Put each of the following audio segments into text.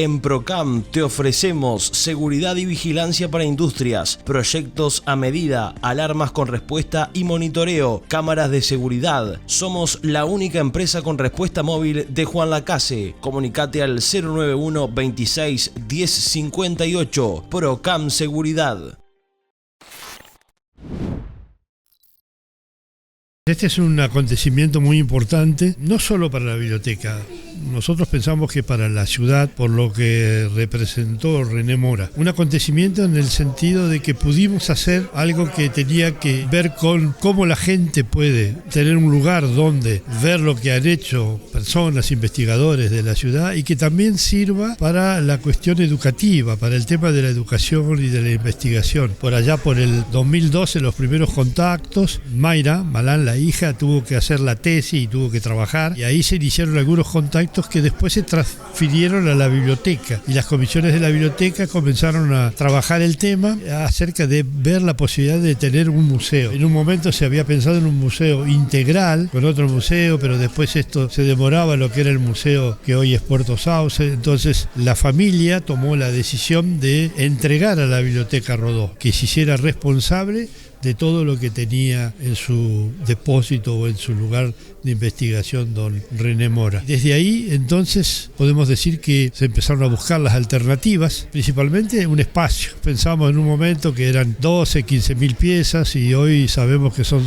En Procam te ofrecemos seguridad y vigilancia para industrias, proyectos a medida, alarmas con respuesta y monitoreo, cámaras de seguridad. Somos la única empresa con respuesta móvil de Juan Lacase. Comunicate al 091 26 10 58. Procam Seguridad. Este es un acontecimiento muy importante, no solo para la biblioteca. Nosotros pensamos que para la ciudad, por lo que representó René Mora. Un acontecimiento en el sentido de que pudimos hacer algo que tenía que ver con cómo la gente puede tener un lugar donde ver lo que han hecho personas, investigadores de la ciudad, y que también sirva para la cuestión educativa, para el tema de la educación y de la investigación. Por allá, por el 2012, los primeros contactos, Mayra Malán, la hija, tuvo que hacer la tesis y tuvo que trabajar, y ahí se iniciaron algunos contactos que después se transfirieron a la biblioteca, y las comisiones de la biblioteca comenzaron a trabajar el tema acerca de ver la posibilidad de tener un museo. En un momento se había pensado en un museo integral con otro museo, pero después esto se demoraba lo que era el museo que hoy es Puerto Sauce. Entonces la familia tomó la decisión de entregar a la Biblioteca Rodó, que se hiciera responsable de todo lo que tenía en su depósito o en su lugar de investigación don René Mora. Desde ahí, entonces, podemos decir que se empezaron a buscar las alternativas, principalmente un espacio. Pensamos en un momento que eran 12, 15.000 piezas y hoy sabemos que son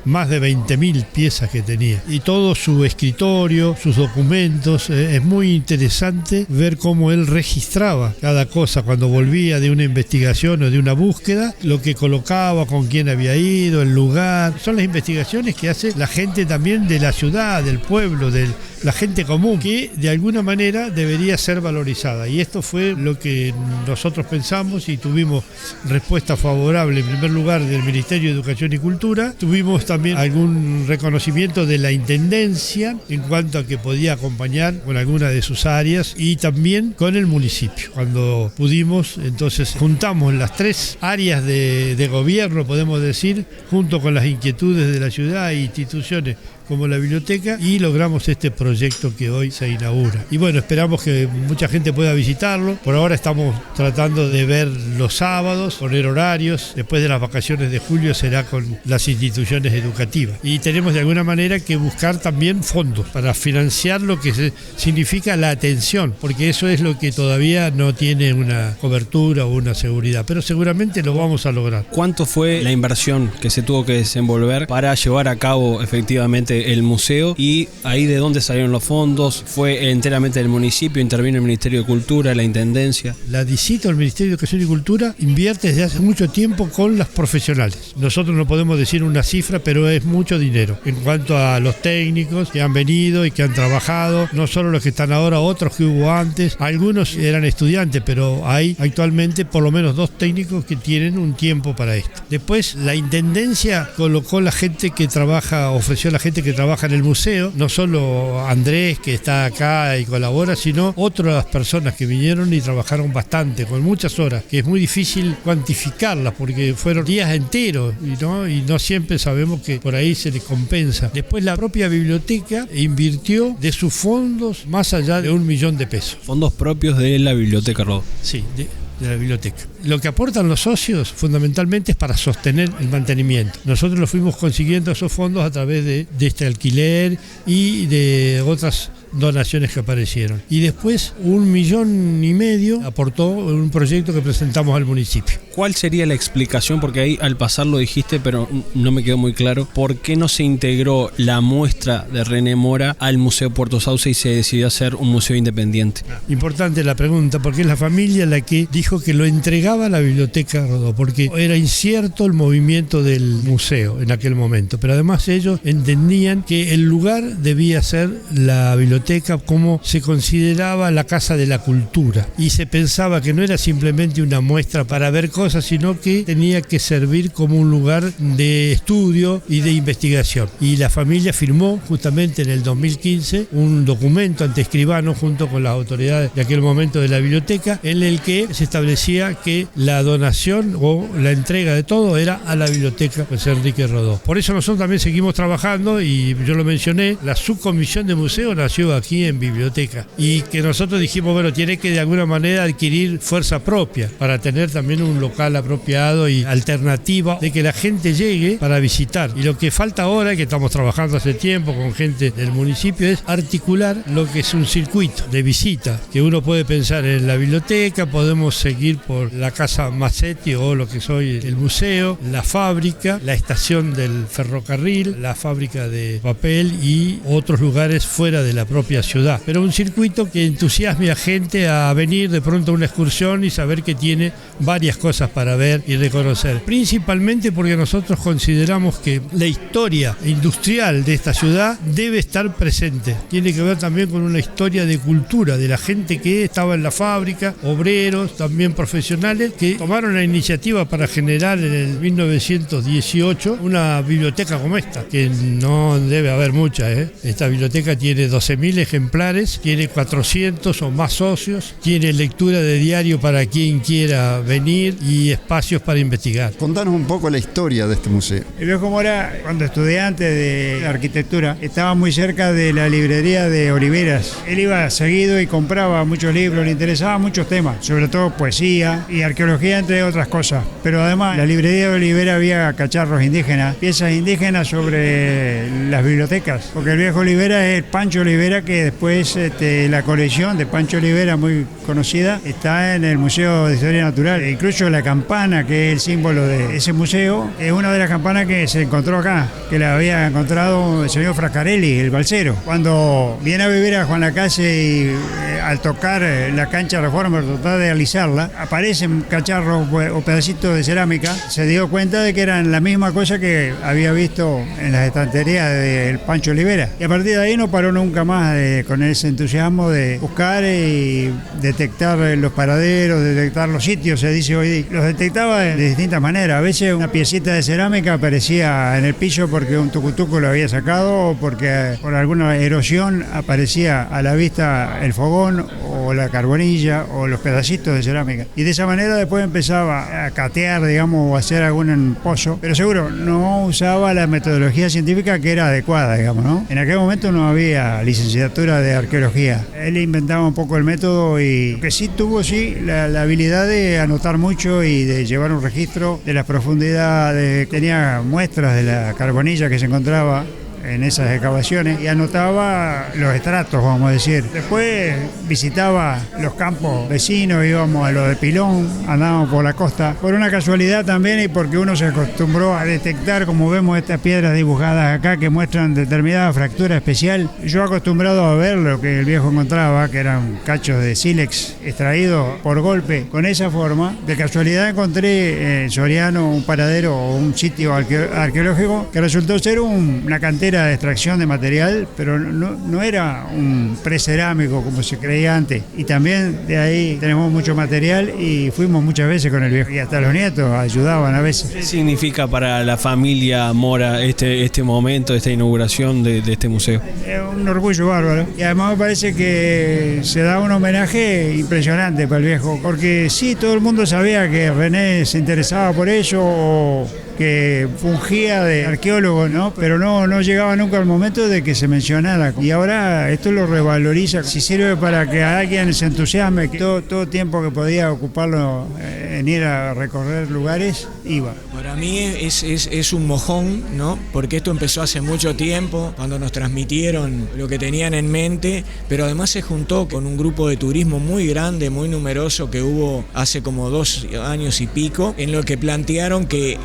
más de 20.000 piezas que tenía. Y todo su escritorio, sus documentos, es muy interesante ver cómo él registraba cada cosa cuando volvía de una investigación o de una búsqueda, lo que colocaba, con quién había ido, el lugar. Son las investigaciones que hace la gente también de la ciudad, del pueblo, de la gente común, que de alguna manera debería ser valorizada. Y esto fue lo que nosotros pensamos y tuvimos respuesta favorable en primer lugar del Ministerio de Educación y Cultura. Tuvimos también algún reconocimiento de la Intendencia en cuanto a que podía acompañar con alguna de sus áreas y también con el municipio. Cuando pudimos, entonces juntamos las tres áreas de gobierno, podemos decir, junto con las inquietudes de la ciudad e instituciones como la biblioteca, y logramos este proyecto que hoy se inaugura. Y bueno, esperamos que mucha gente pueda visitarlo. Por ahora estamos tratando de ver los sábados, poner horarios. Después de las vacaciones de julio será con las instituciones educativas. Y tenemos de alguna manera que buscar también fondos para financiar lo que significa la atención, porque eso es lo que todavía no tiene una cobertura o una seguridad, pero seguramente lo vamos a lograr. ¿Cuánto fue la inversión que se tuvo que desenvolver para llevar a cabo efectivamente el museo, y ahí de dónde salieron los fondos? ¿Fue enteramente del municipio? ¿Intervino el Ministerio de Cultura, la Intendencia? La DICIT, el Ministerio de Educación y Cultura, invierte desde hace mucho tiempo con las profesionales. Nosotros no podemos decir una cifra, pero es mucho dinero. En cuanto a los técnicos que han venido y que han trabajado, no solo los que están ahora, otros que hubo antes, algunos eran estudiantes, pero hay actualmente por lo menos 2 técnicos que tienen un tiempo para esto. Después, la Intendencia colocó la gente que trabaja, ofreció a la gente que trabaja en el museo, no solo Andrés, que está acá y colabora, sino otras personas que vinieron y trabajaron bastante, con muchas horas, que es muy difícil cuantificarlas porque fueron días enteros y no siempre sabemos que por ahí se les compensa. Después la propia biblioteca invirtió de sus fondos más allá de 1 millón de pesos. ¿Fondos propios de la Biblioteca Rodó? Sí, de la biblioteca. Lo que aportan los socios fundamentalmente es para sostener el mantenimiento. Nosotros lo fuimos consiguiendo esos fondos a través de este alquiler y de otras donaciones que aparecieron. Y después 1,5 millones aportó un proyecto que presentamos al municipio. ¿Cuál sería la explicación? Porque ahí al pasar lo dijiste, pero no me quedó muy claro. ¿Por qué no se integró la muestra de René Mora al Museo Puerto Sauce y se decidió hacer un museo independiente? Importante la pregunta, porque es la familia la que dijo que lo entregaba a la Biblioteca Rodó, porque era incierto el movimiento del museo en aquel momento. Pero además ellos entendían que el lugar debía ser la biblioteca, como se consideraba la Casa de la Cultura, y se pensaba que no era simplemente una muestra para ver cosas, sino que tenía que servir como un lugar de estudio y de investigación. Y la familia firmó justamente en el 2015 un documento ante escribano junto con las autoridades de aquel momento de la biblioteca, en el que se establecía que la donación o la entrega de todo era a la Biblioteca José Enrique Rodó. Por eso nosotros también seguimos trabajando, y yo lo mencioné, la subcomisión de museo nació museo aquí en biblioteca. Y que nosotros dijimos, bueno, tiene que de alguna manera adquirir fuerza propia para tener también un local apropiado y alternativa de que la gente llegue para visitar. Y lo que falta ahora, que estamos trabajando hace tiempo con gente del municipio, es articular lo que es un circuito de visita, que uno puede pensar en la biblioteca, podemos seguir por la Casa Mazzetti o lo que es hoy el museo, la fábrica, la estación del ferrocarril, la fábrica de papel y otros lugares fuera de la propia ciudad. Pero un circuito que entusiasme a gente a venir de pronto a una excursión y saber que tiene varias cosas para ver y reconocer. Principalmente porque nosotros consideramos que la historia industrial de esta ciudad debe estar presente. Tiene que ver también con una historia de cultura de la gente que estaba en la fábrica, obreros, también profesionales, que tomaron la iniciativa para generar en el 1918 una biblioteca como esta, que no debe haber muchas, ¿eh? Esta biblioteca tiene 12.000 ejemplares, tiene 400 o más socios, tiene lectura de diario para quien quiera venir y espacios para investigar. Contanos un poco la historia de este museo. El Viejo Mora, cuando estudiante de arquitectura, estaba muy cerca de la librería de Oliveras. Él iba seguido y compraba muchos libros, le interesaban muchos temas, sobre todo poesía y arqueología, entre otras cosas. Pero además, en la librería de Olivera había cacharros indígenas, piezas indígenas sobre las bibliotecas, porque el Viejo Olivera es Pancho Olivera, que después la colección de Pancho Olivera, muy conocida, está en el Museo de Historia Natural. E incluso la campana, que es el símbolo de ese museo, es una de las campanas que se encontró acá, que la había encontrado el señor Frascarelli, el balsero. Cuando viene a vivir a Juan Lacase y al tocar la cancha de Reforma, tratar de alisarla, aparecen cacharros o pedacitos de cerámica, se dio cuenta de que eran la misma cosa que había visto en las estanterías del Pancho Olivera. Y a partir de ahí no paró nunca más con ese entusiasmo de buscar y detectar los paraderos, detectar los sitios, se dice hoy. Los detectaba de distintas maneras. A veces una piecita de cerámica aparecía en el piso porque un tucutuco lo había sacado o porque por alguna erosión aparecía a la vista el fogón o la carbonilla o los pedacitos de cerámica. Y de esa manera después empezaba a catear, digamos, o a hacer algún pozo, pero seguro no usaba la metodología científica que era adecuada, digamos, ¿no? En aquel momento no había licenciatura de arqueología. Él inventaba un poco el método y lo que sí tuvo, la habilidad de anotar mucho y de llevar un registro de las profundidades. Tenía muestras de la carbonilla que se encontraba en esas excavaciones y anotaba los estratos, vamos a decir. Después visitaba los campos vecinos, íbamos a lo de Pilón, andábamos por la costa, por una casualidad también y porque uno se acostumbró a detectar, como vemos estas piedras dibujadas acá que muestran determinada fractura especial. Yo acostumbrado a ver lo que el viejo encontraba, que eran cachos de sílex extraídos por golpe, con esa forma, de casualidad encontré en Soriano un paradero o un sitio arqueológico que resultó ser una cantera de extracción de material, pero no era un precerámico como se creía antes. Y también de ahí tenemos mucho material y fuimos muchas veces con el viejo. Y hasta los nietos ayudaban a veces. ¿Qué significa para la familia Mora este momento, esta inauguración de este museo? Es un orgullo bárbaro. Y además me parece que se da un homenaje impresionante para el viejo. Porque sí, todo el mundo sabía que René se interesaba por ello o que fungía de arqueólogo, ¿no? Pero no llegaba nunca el momento de que se mencionara. Y ahora esto lo revaloriza. Si sirve para que alguien se entusiasme, que todo tiempo que podía ocuparlo en ir a recorrer lugares, iba. Para mí es un mojón, ¿no? Porque esto empezó hace mucho tiempo, cuando nos transmitieron lo que tenían en mente, pero además se juntó con un grupo de turismo muy grande, muy numeroso que hubo hace como 2 años y pico, en lo que plantearon que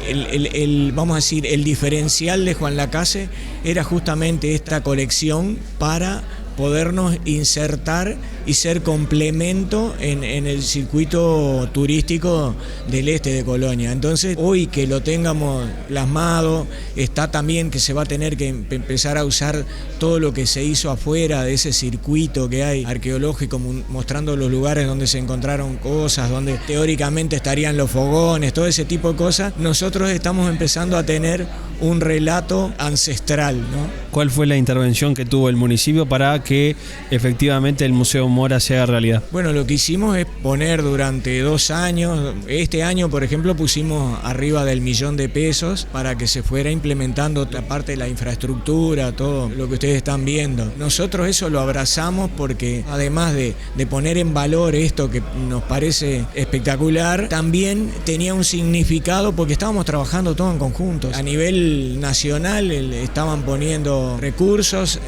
vamos a decir, el diferencial de Juan Lacase era justamente esta colección para podernos insertar y ser complemento en el circuito turístico del este de Colonia. Entonces, hoy que lo tengamos plasmado, está también que se va a tener que empezar a usar todo lo que se hizo afuera de ese circuito que hay arqueológico, mostrando los lugares donde se encontraron cosas, donde teóricamente estarían los fogones, todo ese tipo de cosas. Nosotros estamos empezando a tener un relato ancestral, ¿no? ¿Cuál fue la intervención que tuvo el municipio para que efectivamente el Museo Mora se haga realidad? Bueno, lo que hicimos es poner durante 2 años, este año por ejemplo pusimos arriba del $1.000.000 para que se fuera implementando la parte de la infraestructura, todo lo que ustedes están viendo. Nosotros eso lo abrazamos porque además de poner en valor esto que nos parece espectacular, también tenía un significado porque estábamos trabajando todo en conjunto. A nivel nacional estaban poniendo recursos,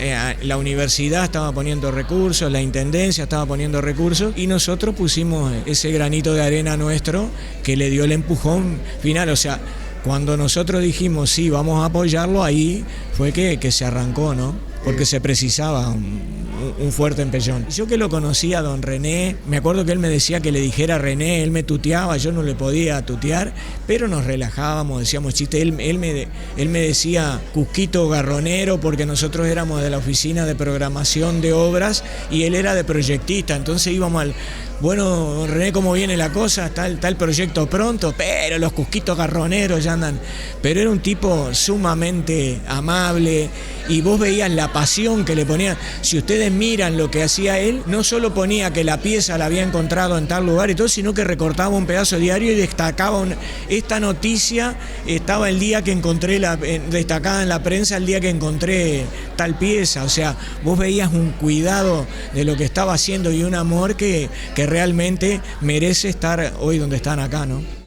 la universidad estaba poniendo recursos, la intendencia estaba poniendo recursos y nosotros pusimos ese granito de arena nuestro que le dio el empujón final. O sea, cuando nosotros dijimos sí, vamos a apoyarlo, ahí fue que se arrancó, ¿no? Porque se precisaba un fuerte empellón. Yo que lo conocía a don René, me acuerdo que él me decía que le dijera a René, él me tuteaba, yo no le podía tutear, pero nos relajábamos, decíamos chistes, él me decía Cusquito Garronero porque nosotros éramos de la oficina de programación de obras y él era de proyectista, entonces íbamos al... Bueno, don René, ¿cómo viene la cosa? Está el proyecto pronto, pero los Cusquitos Garroneros ya andan... Pero era un tipo sumamente amable y vos veías la pasión que le ponía. Si ustedes miran lo que hacía él, no solo ponía que la pieza la había encontrado en tal lugar y todo, sino que recortaba un pedazo diario y destacaba esta noticia estaba el día que encontré destacada en la prensa el día que encontré tal pieza. O sea, vos veías un cuidado de lo que estaba haciendo y un amor que realmente merece estar hoy donde están acá, ¿no?